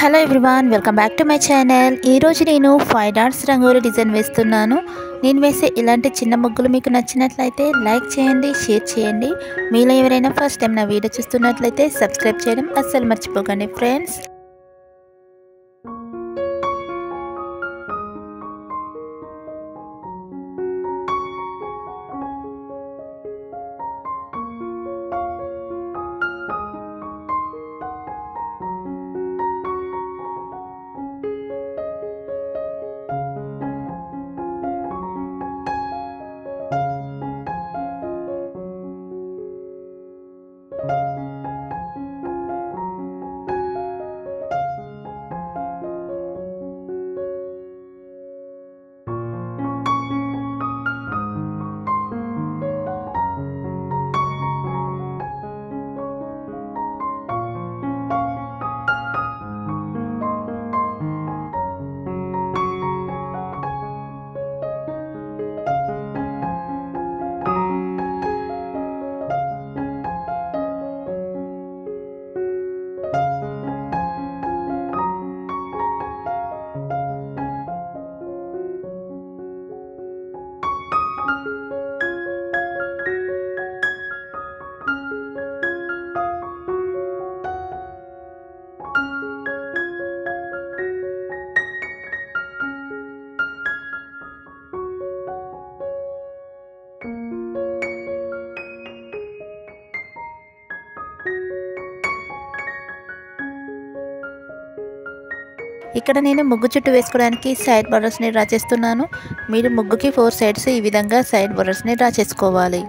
Hello everyone, welcome back to my channel. ఈరోజు నేను 5 dots rangoli design వేస్తున్నాను. నేను వేసే ఇలాంటి చిన్న ముగ్గులు మీకు నచ్చినట్లయితే లైక్ చేయండి, షేర్ చేయండి. మీలో ఎవరైనా ఫస్ట్ టైం నా వీడియో చూస్తున్నట్లయితే సబ్స్క్రైబ్ చేయడం అస్సలు మర్చిపోకండి ఫ్రెండ్స్. ఇక్కడ నేను ముగ్గు చుట్టూ వేసుకోవడానికి సైడ్ బోర్డర్స్ని డ్రా చేస్తున్నాను. మీరు ముగ్గుకి 4 సైడ్స్ ఈ విధంగా సైడ్ బోర్డర్స్ని డ్రా చేసుకోవాలి.